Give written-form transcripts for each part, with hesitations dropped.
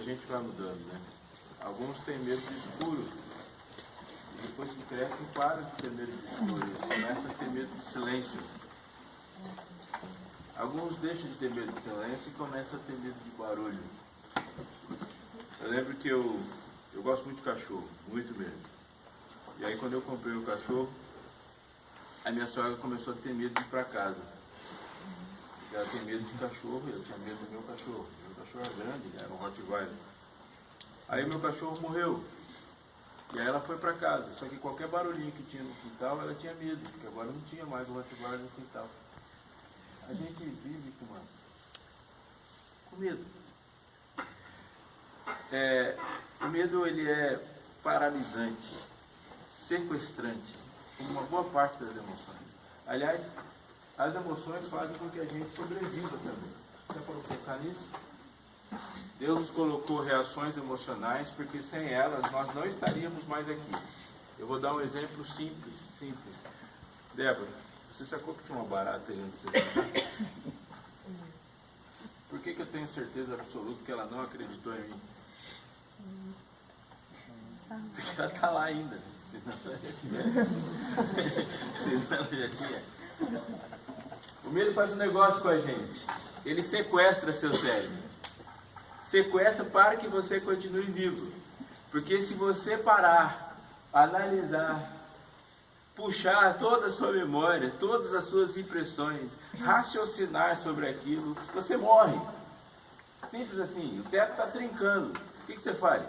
gente vai mudando, né? Alguns têm medo do escuro. E depois que crescem, param de ter medo do escuro. Eles começam a ter medo do silêncio. Alguns deixam de ter medo do silêncio e começam a ter medo de barulho. Eu lembro que eu gosto muito de cachorro, muito mesmo. E aí quando eu comprei o cachorro, a minha sogra começou a ter medo de ir para casa. Ela tem medo de cachorro, eu tinha medo do meu cachorro. Meu cachorro era grande, era um Rottweiler. Aí meu cachorro morreu. E aí ela foi para casa. Só que qualquer barulhinho que tinha no quintal, ela tinha medo, porque agora não tinha mais o Rottweiler no quintal. A gente vive com medo. O medo, ele é paralisante, sequestrante, como uma boa parte das emoções. Aliás, as emoções fazem com que a gente sobreviva também. Já parou para pensar nisso? Deus nos colocou reações emocionais, porque sem elas nós não estaríamos mais aqui. Eu vou dar um exemplo simples. Débora, você sacou que tinha uma barata aí onde você está? Por que eu tenho certeza absoluta que ela não acreditou em mim? Porque ela está lá ainda. Senão ela já tinha. O medo faz um negócio com a gente. Ele sequestra seu cérebro. Sequestra para que você continue vivo. Porque se você parar, analisar, puxar toda a sua memória, todas as suas impressões, raciocinar sobre aquilo, você morre. Simples assim. O teto está trincando. O que você faz?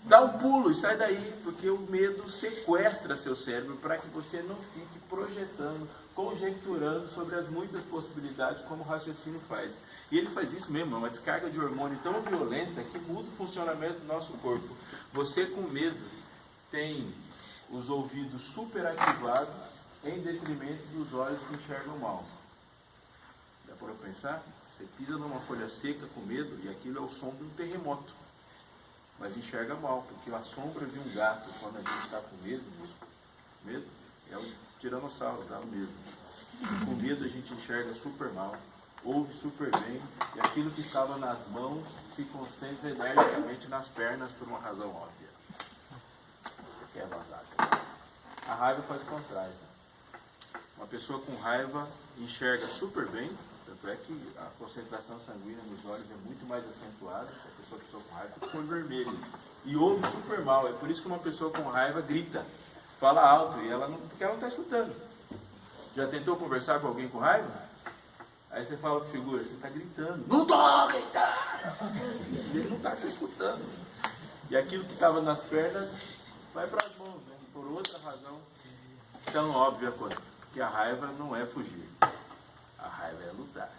Dá um pulo e sai daí, porque o medo sequestra seu cérebro para que você não fique projetando, conjecturando sobre as muitas possibilidades como o raciocínio faz. E ele faz isso mesmo, é uma descarga de hormônio tão violenta que muda o funcionamento do nosso corpo. Você com medo tem os ouvidos superativados em detrimento dos olhos que enxergam mal. Dá para pensar? Você pisa numa folha seca com medo e aquilo é o som de um terremoto. Mas enxerga mal, porque a sombra de um gato, quando a gente está com medo, é o tiranossauro, dá o mesmo. Com medo a gente enxerga super mal, ouve super bem, e aquilo que estava nas mãos se concentra energicamente nas pernas por uma razão óbvia. Que é vazada. A raiva faz o contrário. Uma pessoa com raiva enxerga super bem, tanto é que a concentração sanguínea nos olhos é muito mais acentuada. Se a pessoa com raiva fica com o olho vermelho. E ouve super mal. É por isso que uma pessoa com raiva grita, fala alto, porque ela não está escutando. Já tentou conversar com alguém com raiva? Aí você fala para a figura, você está gritando. Não estou gritando! Ele não está se escutando. E aquilo que estava nas pernas vai para as mãos, né? Por outra razão tão óbvia quanto. Porque a raiva não é fugir. A raiva é lutar.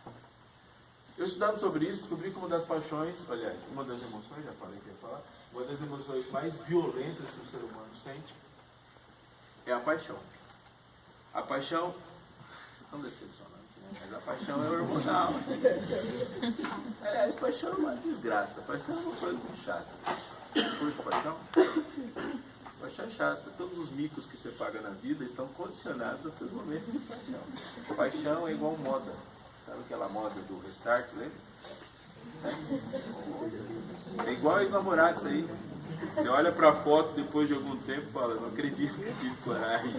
Eu estudando sobre isso, descobri que uma das paixões, aliás, uma das emoções, já falei que ia falar, uma das emoções mais violentas que o ser humano sente é a paixão. A paixão, isso é tão decepcionante, né? Mas a paixão é hormonal. A paixão é uma desgraça. A paixão é uma coisa muito chata. Curte paixão? Paixão é chata. Todos os micos que você paga na vida estão condicionados aos seus momentos de paixão. Paixão é igual moda. Sabe aquela moda do Restart, lembra? É igual ex-namorados aí. Você olha para a foto depois de algum tempo e fala, não acredito que tive coragem.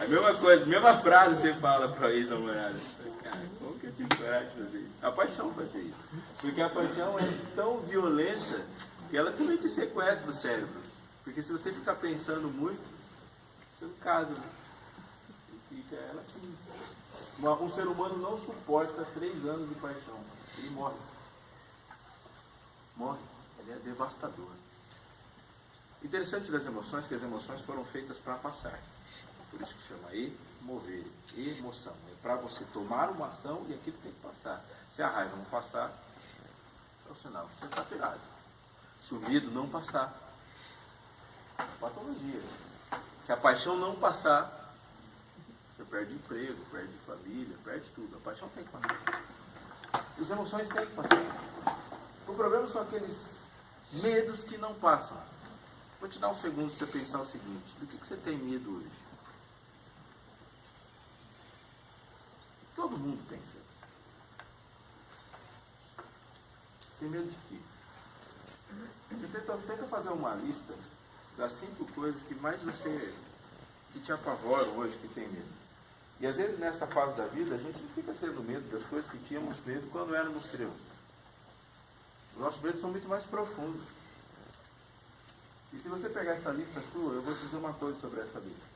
A mesma coisa, a mesma frase você fala para ex-namorado. Cara, como que eu tive coragem de fazer isso? A paixão faz isso. Porque a paixão é tão violenta que ela também te sequestra o cérebro. Porque se você ficar pensando muito, você não casa, né? Fica ela assim. Um ser humano não suporta 3 anos de paixão. Ele morre. Morre. Ele é devastador. Interessante das emoções, que as emoções foram feitas para passar. Por isso que chama emover, emoção. É para você tomar uma ação e aquilo tem que passar. Se a raiva não passar, é o sinal que você está pirado. Se o medo não passar, é patologia. Se a paixão não passar, você perde emprego, perde família, perde tudo. A paixão tem que passar. E as emoções têm que passar. O problema são aqueles medos que não passam. Vou te dar um segundo para você pensar o seguinte. Do que você tem medo hoje? Todo mundo tem sempre. Tem medo de quê? Você tenta fazer uma lista das 5 coisas que mais que te apavoram hoje, que tem medo. E às vezes nessa fase da vida a gente não fica tendo medo das coisas que tínhamos medo quando éramos crianças. Os nossos medos são muito mais profundos. E se você pegar essa lista sua, eu vou te dizer uma coisa sobre essa lista.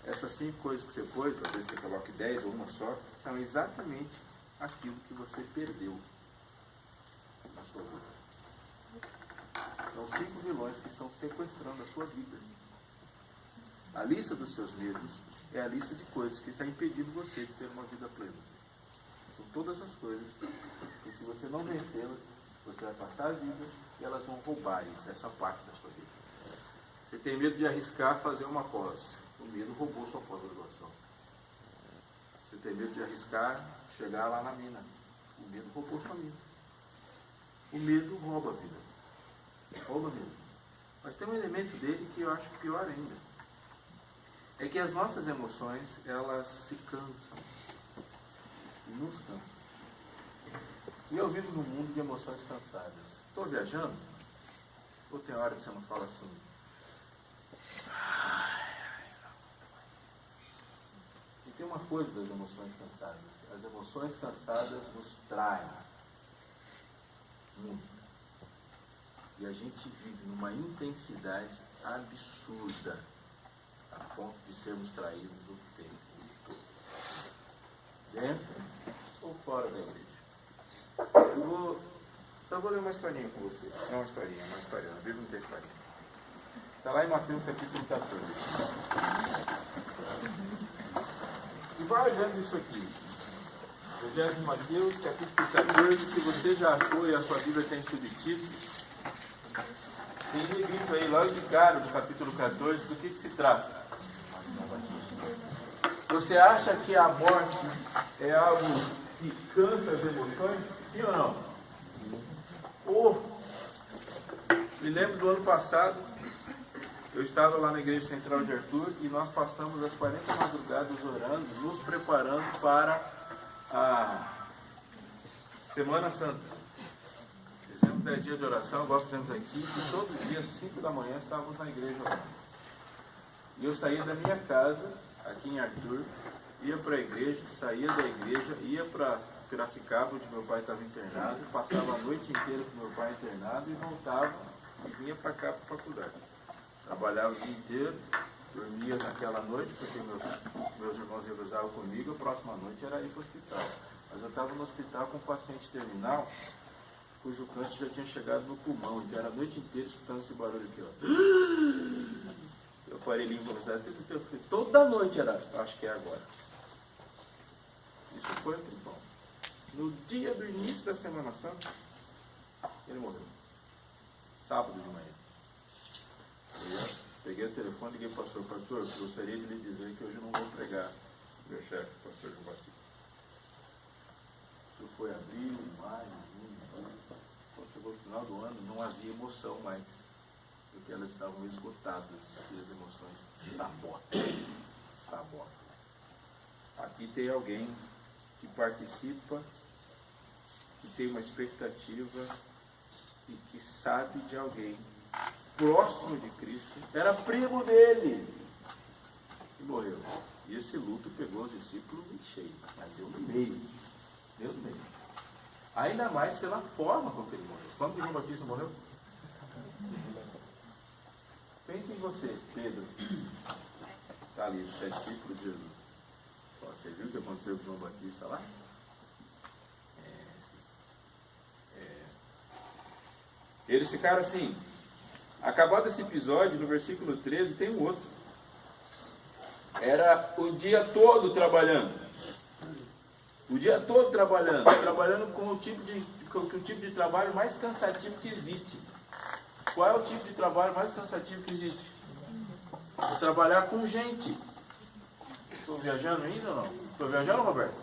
Essas 5 coisas que você pôs, às vezes você coloca 10 ou uma só, são exatamente aquilo que você perdeu na sua vida. São 5 vilões que estão sequestrando a sua vida. A lista dos seus medos é a lista de coisas que está impedindo você de ter uma vida plena. São todas as coisas que, se você não vencê-las, você vai passar a vida e elas vão roubar essa parte da sua vida. Você tem medo de arriscar fazer uma pós. O medo roubou sua pós-graduação. Você tem medo de arriscar chegar lá na mina. O medo roubou sua mina. O medo rouba a vida. Rouba mesmo. Mas tem um elemento dele que eu acho pior ainda. É que as nossas emoções, elas se cansam. E nos cansam. E eu vivo num mundo de emoções cansadas. Estou viajando? Ou tem hora que você não fala assim? E tem uma coisa das emoções cansadas. As emoções cansadas nos traem muito. E a gente vive numa intensidade absurda, a ponto de sermos traídos o tempo todo. Dentro ou fora da igreja. Eu vou ler uma historinha com você. Não uma historinha. A Bíblia não tem historinha. Está lá em Mateus capítulo 14. E vai olhando isso aqui. Evangelho de Mateus capítulo 14. Se você já achou e a sua Bíblia tem subtítulo, tem negrito aí, logo de cara, no capítulo 14, do que se trata? Você acha que a morte é algo que cansa as emoções? Sim ou não? Me lembro do ano passado, eu estava lá na Igreja Central de Arthur e nós passamos as 40 madrugadas orando, nos preparando para a Semana Santa. Fizemos 10 dias de oração, agora fizemos aqui, e todos os dias, 5 da manhã, estávamos na igreja orando. E eu saía da minha casa, aqui em Arthur, ia para a igreja, saía da igreja, ia para Piracicaba, onde meu pai estava internado, passava a noite inteira com meu pai internado e voltava e vinha para cá para a faculdade. Trabalhava o dia inteiro, dormia naquela noite, porque meus irmãos revezavam comigo, a próxima noite era ir para o hospital. Mas eu estava no hospital com um paciente terminal, cujo câncer já tinha chegado no pulmão, então era a noite inteira escutando esse barulho aqui, ó. Eu aparelhinho conversado, toda noite era, acho que é agora. Isso foi muito bom. No dia do início da Semana Santa, ele morreu. Sábado de manhã. Eu peguei o telefone e liguei para o pastor, gostaria de lhe dizer que hoje eu não vou pregar, meu chefe, o pastor João Batista. Isso foi abril, maio, junho. Quando chegou no final do ano, não havia emoção mais, porque elas estavam esgotadas e as emoções sabotam. Aqui tem alguém que participa, que tem uma expectativa e que sabe de alguém próximo de Cristo, era primo dele e morreu. E esse luto pegou os discípulos em cheio, mas deu no meio. Ainda mais pela forma como ele morreu. Quando o João Batista morreu? Pense em você, Pedro. Está ali, os 7 discípulos de Jesus. Você viu o que aconteceu com o João Batista lá? Eles ficaram assim. Acabado esse episódio, no versículo 13, tem um outro. Era o dia todo trabalhando. O dia todo trabalhando com o tipo de trabalho mais cansativo que existe. Qual é o tipo de trabalho mais cansativo que existe? É trabalhar com gente. Estou viajando ainda ou não? Estou viajando, Roberto?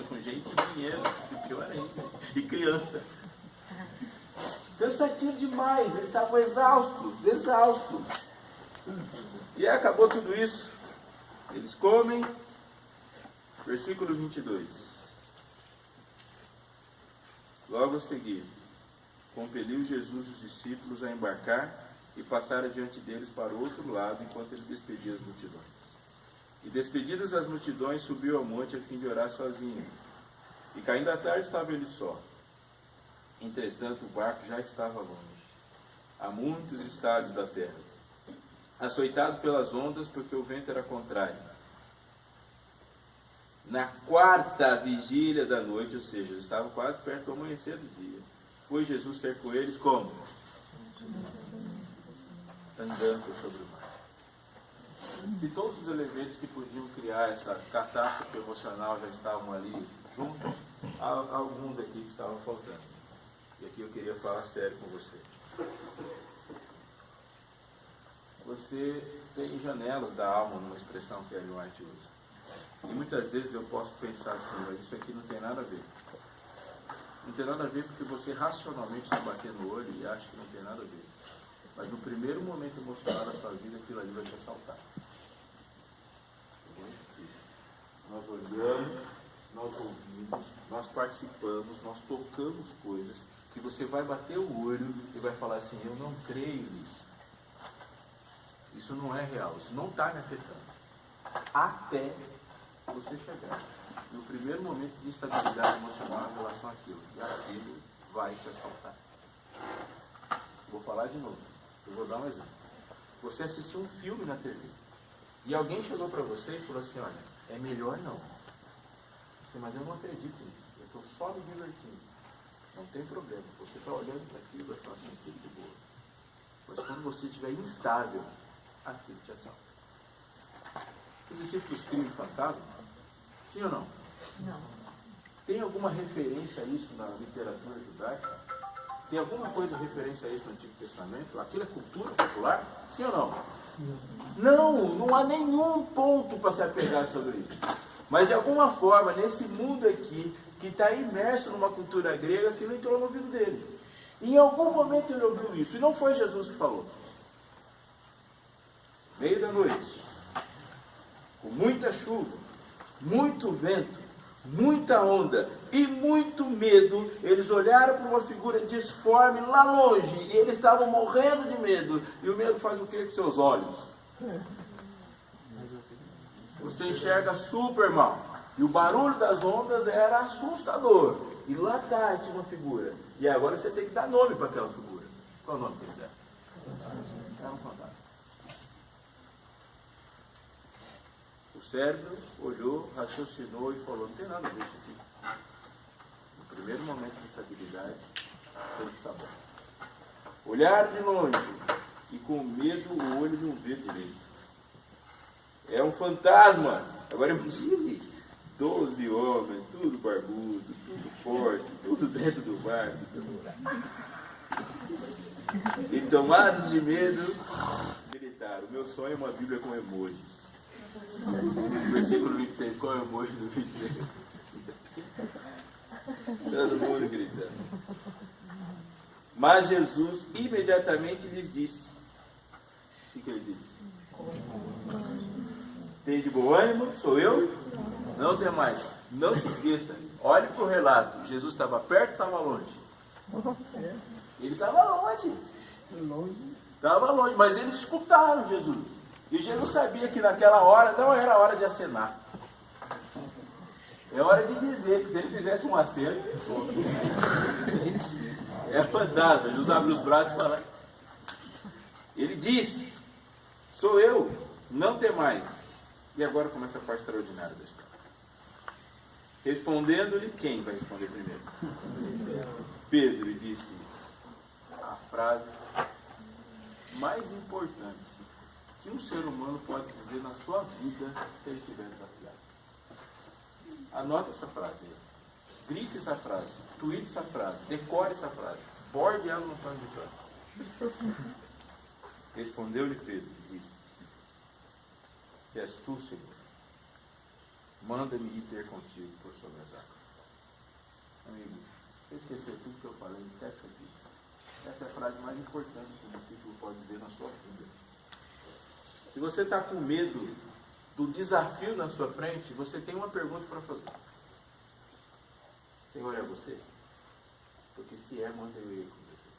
Com gente e dinheiro, pior ainda. E criança. Cansativo demais, eles estavam exaustos. E aí acabou tudo isso. Eles comem, versículo 22. Logo a seguir, compeliu Jesus os discípulos a embarcar e passar adiante deles para o outro lado, enquanto ele despedia as multidões. E despedidas as multidões, subiu ao monte a fim de orar sozinho. E caindo a tarde estava ele só. Entretanto, o barco já estava longe, a muitos estádios da terra, açoitado pelas ondas, porque o vento era contrário. Na quarta vigília da noite, ou seja, estava quase perto do amanhecer do dia, foi Jesus ter com eles como? Andando sobre o mar. Se todos os elementos que podiam criar essa catástrofe emocional já estavam ali juntos, há alguns aqui que estavam faltando. E aqui eu queria falar sério com você. Você tem janelas da alma, numa expressão que Ellen White usa. E muitas vezes eu posso pensar assim, mas isso aqui não tem nada a ver. Não tem nada a ver porque você racionalmente está batendo o olho e acha que não tem nada a ver. Mas no primeiro momento emocional da sua vida, aquilo ali vai te assaltar. Nós olhamos, nós ouvimos, nós participamos, nós tocamos coisas que você vai bater o olho e vai falar assim, eu não creio nisso. Isso não é real, isso não está me afetando. Até você chegar no primeiro momento de instabilidade emocional em relação àquilo. E aquilo vai te assaltar. Vou falar de novo. Eu vou dar um exemplo. Você assistiu um filme na TV. E alguém chegou para você e falou assim, olha, é melhor não. Mas eu não acredito nisso. Eu estou só me divertindo. Não tem problema. Você está olhando para aquilo, vai falar assim, tudo de boa. Mas quando você estiver instável, aquilo te assalta. Os discípulos criam fantasma? Sim ou não? Não. Tem alguma referência a isso na literatura judaica? Tem alguma coisa referência a isso no Antigo Testamento? Aquilo é cultura popular? Sim ou não? Não há nenhum ponto para se apegar sobre isso. Mas de alguma forma, nesse mundo aqui, que está imerso numa cultura grega, aquilo entrou no ouvido dele. E em algum momento ele ouviu isso. E não foi Jesus que falou. Meio da noite, com muita chuva, muito vento, muita onda e muito medo, eles olharam para uma figura disforme lá longe e eles estavam morrendo de medo. E o medo faz o que com seus olhos? Você enxerga super mal. E o barulho das ondas era assustador. E lá atrás tinha uma figura. E agora você tem que dar nome para aquela figura. Qual é o nome que ele dá? É um fantasma. O cérebro olhou, raciocinou e falou, não tem nada a ver isso aqui. No primeiro momento de estabilidade, tem que saber. Olhar de longe e com medo o olho não vê direito. É um fantasma. Agora imagine 12 homens, tudo barbudo, tudo forte, tudo dentro do barco. E tomados de medo, gritaram, meu sonho é uma Bíblia com emojis. Versículo 26, qual é o emoji do 26? Todo mundo gritando. Mas Jesus imediatamente lhes disse. O que ele disse? Tem de bom ânimo? Sou eu? Não tem mais. Não se esqueça. Olhe para o relato. Jesus estava perto ou estava longe? Ele estava longe. Estava longe, mas eles escutaram Jesus. E Jesus sabia que naquela hora não era hora de acenar. É hora de dizer que se ele fizesse um aceno, é fantasma. Jesus abre os braços e fala. Ele diz, sou eu, não tem mais. E agora começa a parte extraordinária da história. Respondendo-lhe, quem vai responder primeiro? Pedro lhe disse a frase mais importante que um ser humano pode dizer na sua vida se ele estiver desafiado. Anota essa frase aí. Grife essa frase. Tweete essa frase. Decore essa frase. Borde ela no pano de frente. Respondeu-lhe Pedro e disse, se és tu, Senhor, manda-me ir ter contigo por sobre as águas. Amigo, se você esquecer tudo que eu falei, esquece aqui. Essa é a frase mais importante que um discípulo pode dizer na sua vida. Se você está com medo do desafio na sua frente, você tem uma pergunta para fazer. Senhor, é você? Porque se é, manda eu ir com você.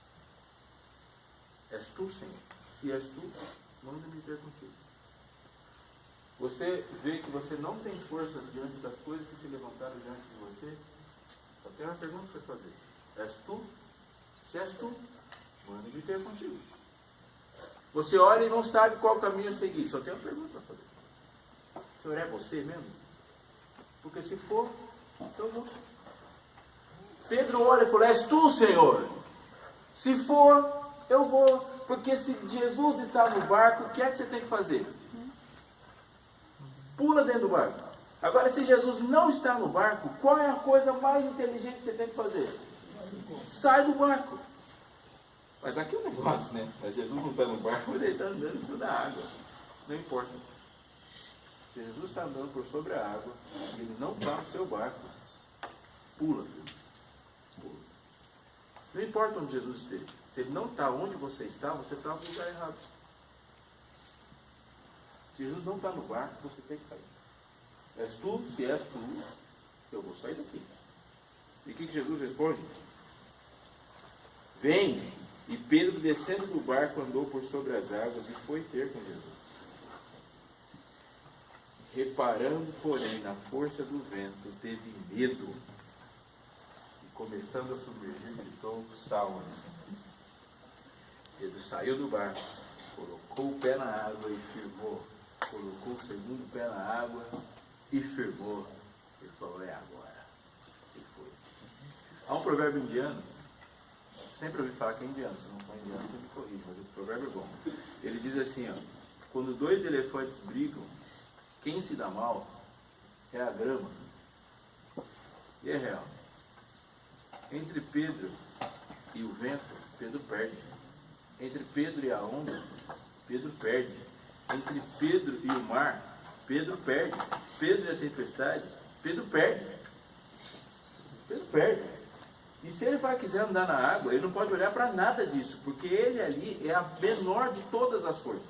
És tu, Senhor. Se és tu, manda-me ter contigo. Você vê que você não tem forças diante das coisas que se levantaram diante de você? Só tem uma pergunta para fazer. És tu? Se és tu, manda-me ter contigo. Você olha e não sabe qual caminho a seguir. Só tem uma pergunta para fazer. Senhor, é você mesmo? Porque se for, eu vou. Pedro olha e falou, és tu, Senhor? Se for, eu vou. Porque se Jesus está no barco, o que é que você tem que fazer? Pula dentro do barco. Agora, se Jesus não está no barco, qual é a coisa mais inteligente que você tem que fazer? Sai do barco. Mas aqui é um negócio, né? Mas Jesus não está no barco, mas ele está andando em cima da água. Não importa. Se Jesus está andando por sobre a água, e ele não está no seu barco, pula. Pula. Não importa onde Jesus esteja. Se ele não está onde você está no lugar errado. Se Jesus não está no barco, você tem que sair. És tu? Se és tu, eu vou sair daqui. E o que Jesus responde? Vem. E Pedro, descendo do barco, andou por sobre as águas e foi ter com Jesus. Reparando, porém, na força do vento, teve medo. E começando a submergir, gritou, salva-me, Senhor. Pedro saiu do barco, colocou o pé na água e firmou. Colocou o segundo pé na água e firmou. Ele falou, é agora. E foi. Há um provérbio indiano, sempre ouvi falar que é indiano, se não for indiano, você me corrige, mas o provérbio é bom. Ele diz assim, ó, quando dois elefantes brigam, quem se dá mal é a grama. E é real. Entre Pedro e o vento, Pedro perde. Entre Pedro e a onda, Pedro perde. Entre Pedro e o mar, Pedro perde. Pedro e a tempestade, Pedro perde. Pedro perde. E se ele quiser andar na água, ele não pode olhar para nada disso, porque ele ali é a menor de todas as forças.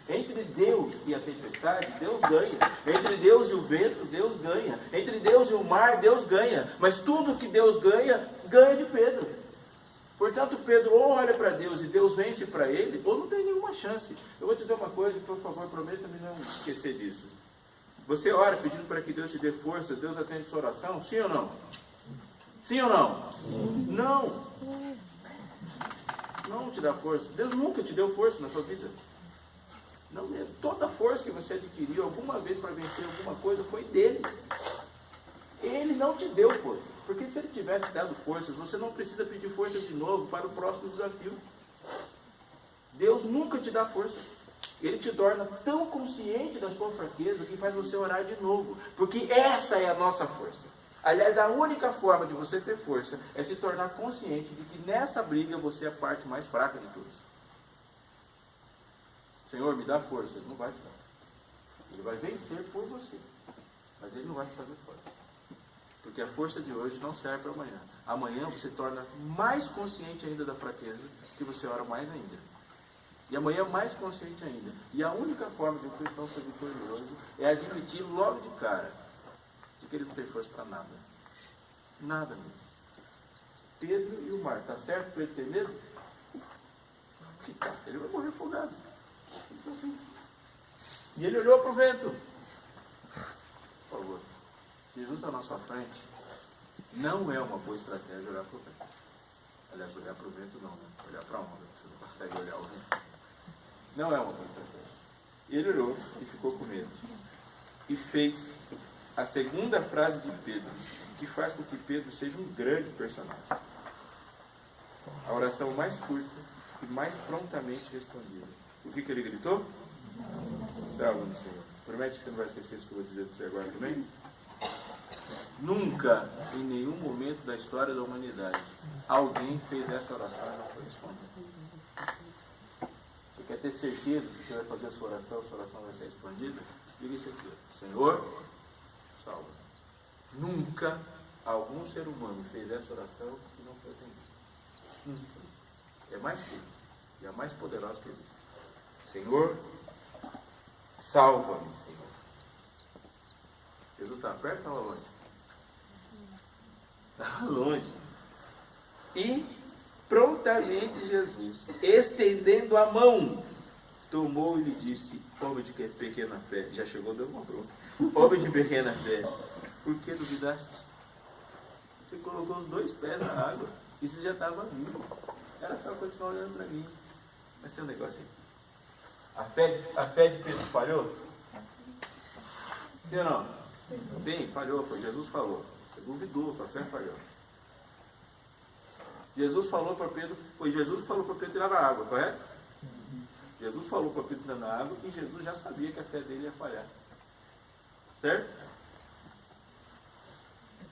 Entre Deus e a tempestade, Deus ganha. Entre Deus e o vento, Deus ganha. Entre Deus e o mar, Deus ganha. Mas tudo que Deus ganha, ganha de Pedro. Portanto, Pedro ou olha para Deus e Deus vence para ele, ou não tem nenhuma chance. Eu vou te dizer uma coisa, por favor, prometa-me não esquecer disso. Você ora pedindo para que Deus te dê força, Deus atende sua oração? Sim ou não? Sim ou não? Não. Não te dá força. Deus nunca te deu força na sua vida. Não mesmo. Toda força que você adquiriu alguma vez para vencer alguma coisa foi dele. Ele não te deu força. Porque se ele tivesse dado forças, você não precisa pedir forças de novo para o próximo desafio. Deus nunca te dá força. Ele te torna tão consciente da sua fraqueza que faz você orar de novo. Porque essa é a nossa força. Aliás, a única forma de você ter força é se tornar consciente de que nessa briga você é a parte mais fraca de todos. Senhor, me dá força. Ele não vai te dar. Ele vai vencer por você. Mas ele não vai te fazer forte. Porque a força de hoje não serve para amanhã. Amanhã você torna mais consciente ainda da fraqueza, que você ora mais ainda. E amanhã mais consciente ainda. E a única forma de um cristão ser vitorioso é admitir logo de cara de que ele não tem força para nada. Nada mesmo. Pedro e o mar. Está certo para ele ter medo? Que tá, ele vai morrer afogado. Então, assim. E ele olhou para o vento. Por favor. Se Jesus está na sua frente, não é uma boa estratégia olhar para o vento. Aliás, olhar para o vento não, né? Olhar para a onda, você não consegue olhar o vento. Não é uma boa estratégia. Ele olhou e ficou com medo. E fez a segunda frase de Pedro, que faz com que Pedro seja um grande personagem. A oração mais curta e mais prontamente respondida. O que ele gritou? Salva-me, Senhor. Promete que você não vai esquecer isso que eu vou dizer para você agora também? Nunca, em nenhum momento da história da humanidade, alguém fez essa oração e não foi respondida. Você quer ter certeza que você vai fazer a sua oração vai ser respondida? Diga isso aqui: Senhor, salva. Nunca algum ser humano fez essa oração e não foi atendida. Nunca. É mais curta e é mais poderosa que existe. Senhor, salva-me, Senhor. Jesus está perto ou longe? Está longe. E prontamente Jesus, estendendo a mão, tomou e lhe disse: homem de pequena fé. Já chegou, deu uma bronca. Homem de pequena fé, por que duvidaste? Você colocou os 2 pés na água. Isso já estava vivo. Era só continuar olhando para mim. Mas tem um negócio aí. A fé de Pedro falhou? Sim ou não? Sim, falhou. Jesus falou. Você duvidou, sua fé falhou. Jesus falou para Pedro, foi Jesus que falou para Pedro tirar a água, correto? Jesus falou para Pedro tirar a água e Jesus já sabia que a fé dele ia falhar. Certo?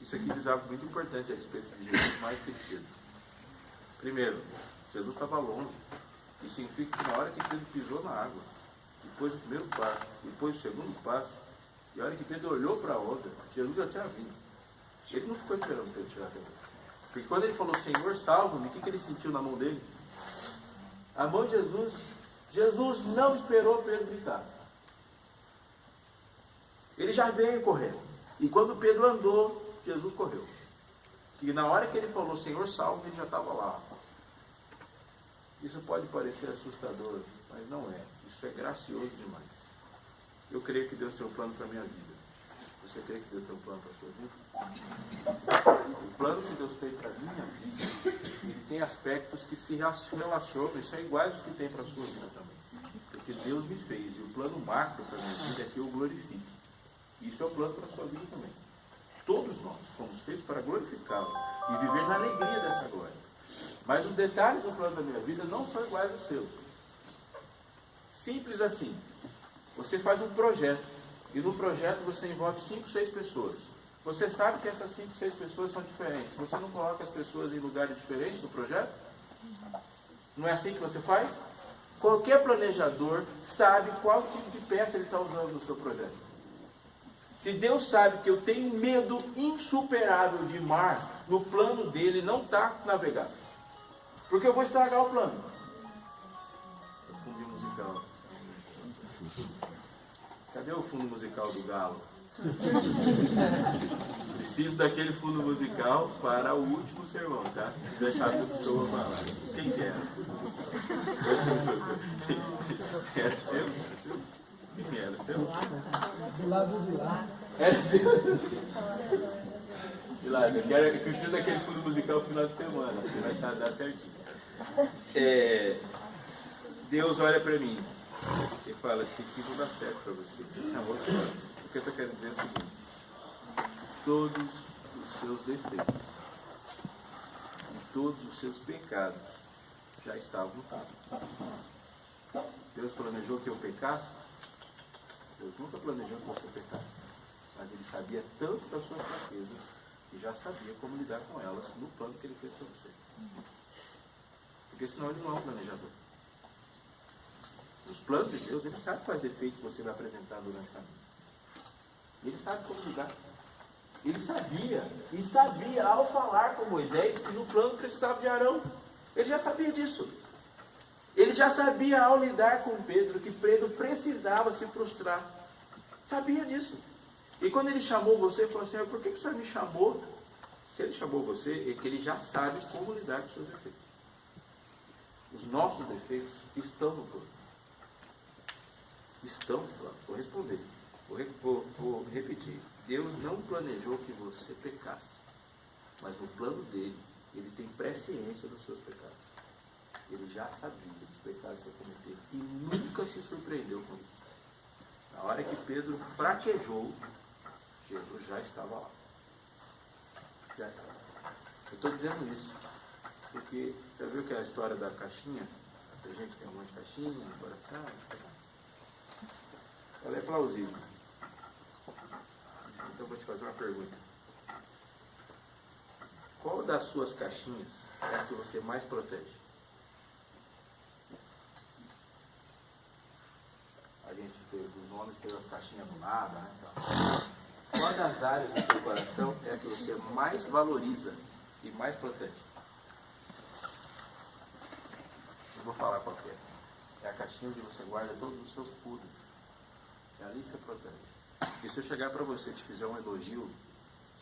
Isso aqui diz algo muito importante a respeito de Jesus, mais que de Pedro. Primeiro, Jesus estava longe. Isso significa que na hora que Pedro pisou na água, depois o primeiro passo, depois o segundo passo, e a hora que Pedro olhou para a outra, Jesus já tinha vindo. Ele não ficou esperando Pedro tirar a água. Porque quando ele falou, Senhor, salva-me, o que ele sentiu na mão dele? A mão de Jesus. Jesus não esperou Pedro gritar. Ele já veio correndo. E quando Pedro andou, Jesus correu. E na hora que ele falou, Senhor, salva-me, ele já estava lá. Isso pode parecer assustador, mas não é. Isso é gracioso demais. Eu creio que Deus tem um plano para a minha vida. Você crê que Deus tem um plano para a sua vida? O plano que Deus tem para a minha vida, ele tem aspectos que se relacionam e são iguais aos que tem para a sua vida também. Porque Deus me fez, e o plano macro para a minha vida é que eu glorifique. Isso é o plano para a sua vida também. Todos nós fomos feitos para glorificá-lo e viver na alegria dessa glória. Mas os detalhes do plano da minha vida não são iguais aos seus. Simples assim. Você faz um projeto. E no projeto você envolve 5, 6 pessoas. Você sabe que essas 5, 6 pessoas são diferentes. Você não coloca as pessoas em lugares diferentes no projeto? Não é assim que você faz? Qualquer planejador sabe qual tipo de peça ele está usando no seu projeto. Se Deus sabe que eu tenho medo insuperável de mar, no plano dele não está navegado. Porque eu vou estragar o plano. Fundo musical. Cadê o fundo musical do Galo? Preciso daquele fundo musical para o último sermão, tá? Se deixar tudo que eu vou falar. Quem que era? Era seu? Era seu? Quem era? Seu? Do lado de lá. Era seu? De lá, eu preciso daquele fundo musical no final de semana, que vai dar certinho. Deus olha para mim e fala assim, que vou dar certo para você. Esse amor, o que eu estou querendo dizer é o seguinte: todos os seus defeitos e todos os seus pecados já estavam no. Deus planejou que eu pecasse? Deus nunca planejou que você pecasse, mas Ele sabia tanto das suas fraquezas e já sabia como lidar com elas no plano que Ele fez para você. Porque senão Ele não é um planejador. Os planos de Deus, Ele sabe quais defeitos você vai apresentar durante o caminho. Ele sabe como lidar. Ele sabia, e sabia ao falar com Moisés que no plano precisava de Arão. Ele já sabia disso. Ele já sabia ao lidar com Pedro que Pedro precisava se frustrar. Sabia disso. E quando ele chamou você, ele falou assim, por que o Senhor me chamou? Se ele chamou você, é que ele já sabe como lidar com os seus defeitos. Os nossos defeitos estão no plano. Estão no plano. Vou responder. Vou repetir. Deus não planejou que você pecasse. Mas no plano dele, ele tem presciência dos seus pecados. Ele já sabia dos pecados que você cometeu. E nunca se surpreendeu com isso. Na hora que Pedro fraquejou, Jesus já estava lá. Já estava. Eu estou dizendo isso porque você viu que a história da caixinha, a gente tem um monte de caixinha no coração, ela é plausível. Então eu vou te fazer uma pergunta. Qual das suas caixinhas é a que você mais protege? A gente teve, os homens teve as caixinhas do nada, né? Qual das áreas do seu coração é a que você mais valoriza e mais protege? Eu vou falar qual é. É a caixinha onde você guarda todos os seus pudos. É ali que você protege. E se eu chegar para você e te fizer um elogio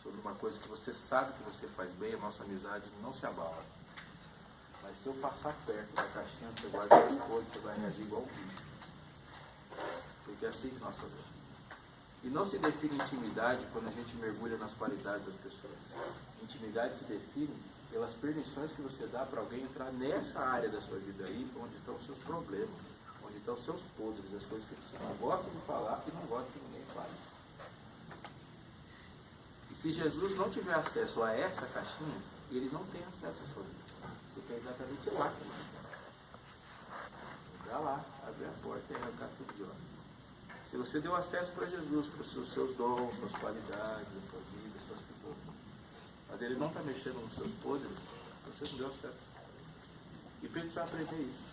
sobre uma coisa que você sabe que você faz bem, a nossa amizade não se abala. Mas se eu passar perto da caixinha onde você guarda as coisas, você vai reagir igual um bicho. Porque é assim que nós fazemos. E não se define intimidade quando a gente mergulha nas qualidades das pessoas. Intimidade se define pelas permissões que você dá para alguém entrar nessa área da sua vida aí, onde estão os seus problemas, onde estão os seus podres, as coisas que você não gosta de falar e não gosta que ninguém fale. E se Jesus não tiver acesso a essa caixinha, ele não tem acesso à sua vida. Porque é exatamente lá que ele está. Entrar lá, abrir a porta e arrancar tudo de lá. Se você deu acesso para Jesus, para os seus dons, suas qualidades, a sua vida, suas finanças, mas ele não está mexendo nos seus podres, você não deu acesso. E Pedro precisa aprender isso.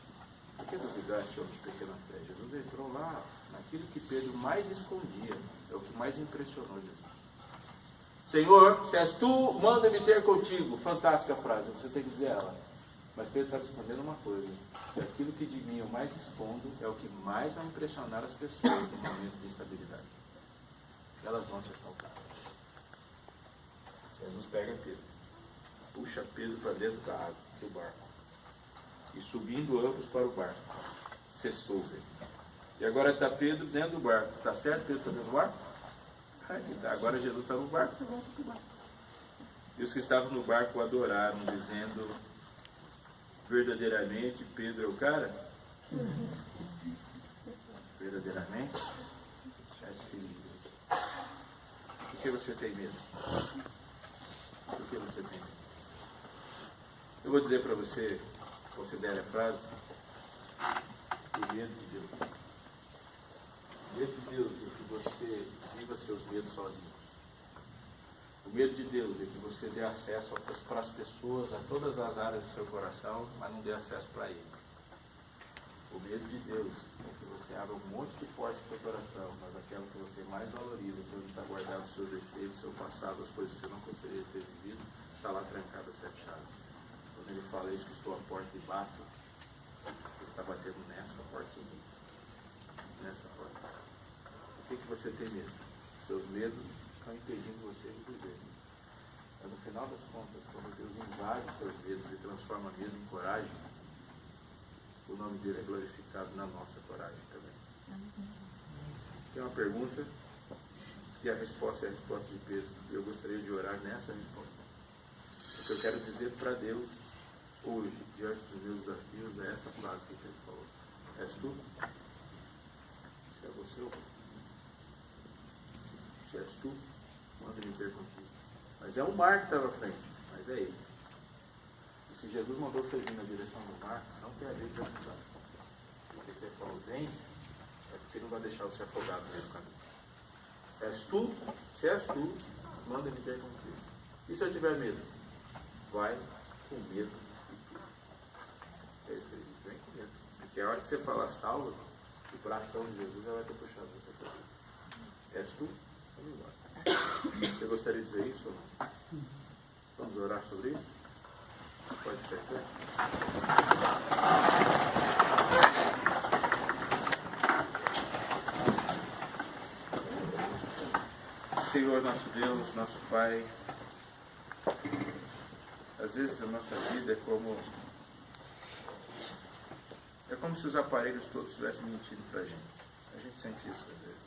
Por que duvidaste, homem de pequena fé? Jesus entrou lá naquilo que Pedro mais escondia, é o que mais impressionou Jesus. Senhor, se és tu, manda-me ter contigo. Fantástica frase, você tem que dizer ela. Mas Pedro está respondendo uma coisa: que aquilo que de mim eu mais escondo é o que mais vai impressionar as pessoas no momento de instabilidade. Elas vão te assaltar. Jesus pega Pedro, puxa Pedro para dentro da água, do barco, e subindo ambos para o barco, cessou. E agora está Pedro dentro do barco. Está certo, Pedro está dentro do barco? Tá. Agora Jesus está no barco, você volta para o barco. E os que estavam no barco o adoraram, dizendo: verdadeiramente Pedro é o cara? Verdadeiramente? Você é filho de Deus. Por que você tem medo? Por que você tem medo? Eu vou dizer para você, considere a frase: o medo de Deus. O medo de Deus é que você viva seus medos sozinho. O medo de Deus é que você dê acesso para as pessoas, a todas as áreas do seu coração, mas não dê acesso para Ele. O medo de Deus é que você abra um monte de portas do seu coração, mas aquela que você mais valoriza, que onde está guardado os seus defeitos, o seu passado, as coisas que você não gostaria de ter vivido, está lá trancado a 7 chaves. Quando Ele fala isso, que estou à porta e bato, Ele está batendo nessa portinha. Nessa porta. Por que você tem medo? Seus medos estão impedindo você de viver. Mas no final das contas, quando Deus invade seus medos e transforma medo em coragem, o nome dele é glorificado na nossa coragem também. Tem uma pergunta e a resposta é a resposta de Pedro. E eu gostaria de orar nessa resposta. O que eu quero dizer para Deus hoje, diante dos meus desafios, é essa frase que Pedro falou: és tu? Se é você ou se és tu, manda-me ter contigo. Mas é o mar que está na frente, mas é ele. E se Jesus mandou você vir na direção do mar, não tem a ver com ajudar. Porque se ele falou vem, é porque ele não vai deixar você afogado no meio do caminho. És tu, se és tu, manda-me ter contigo. E se eu tiver medo? Vai com medo de tudo. É isso que ele diz, vem com medo. Porque a hora que você falar salva, o coração de Jesus já vai ter puxado você para ele. És tu? Vamos embora. Você gostaria de dizer isso ou não? Vamos orar sobre isso? Pode ser. Senhor, nosso Deus, nosso Pai, às vezes a nossa vida é como se os aparelhos todos estivessem mentindo para a gente sente isso às vezes.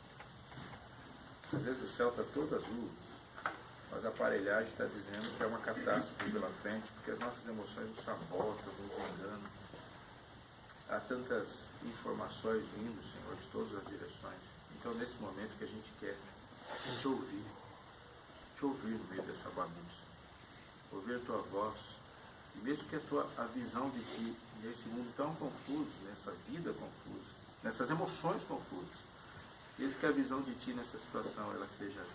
Às vezes o céu está todo azul, mas a aparelhagem está dizendo que é uma catástrofe pela frente, porque as nossas emoções nos sabotam, nos enganam. Há tantas informações vindo, Senhor, de todas as direções. Então, nesse momento que a gente quer te ouvir no meio dessa bagunça, ouvir a tua voz, e mesmo que a visão de ti, nesse mundo tão confuso, nessa vida confusa, nessas emoções confusas, mesmo que a visão de ti nessa situação ela seja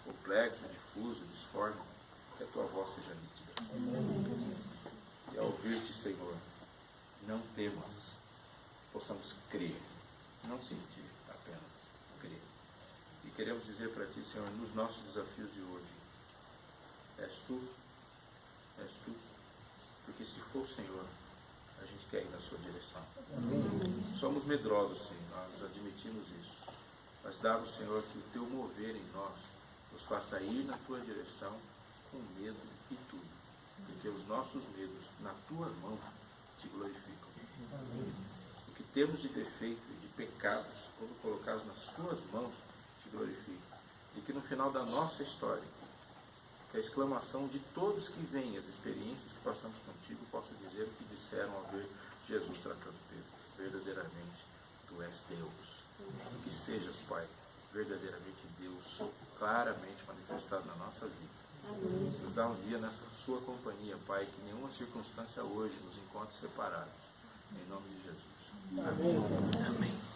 complexa, difusa, disforme, que a tua voz seja nítida. E ao ouvir-te, Senhor, não temas, possamos crer, não sentir, apenas crer. E queremos dizer para ti, Senhor, nos nossos desafios de hoje, és tu, porque se for o Senhor, a gente quer ir na sua direção. Somos medrosos, sim, nós admitimos isso. Mas dá-nos, Senhor, que o teu mover em nós nos faça ir na tua direção com medo e tudo. Porque os nossos medos na tua mão te glorificam. O que temos de defeito e de pecados, quando colocados nas suas mãos, te glorificam. E que no final da nossa história, que a exclamação de todos que veem as experiências que passamos contigo possam dizer o que disseram ao ver Jesus tratando Pedro. Verdadeiramente, tu és Deus. Que sejas, Pai, verdadeiramente Deus, claramente manifestado na nossa vida. Nos dá um dia nessa sua companhia, Pai, que nenhuma circunstância hoje nos encontre separados. Em nome de Jesus. Amém. Amém.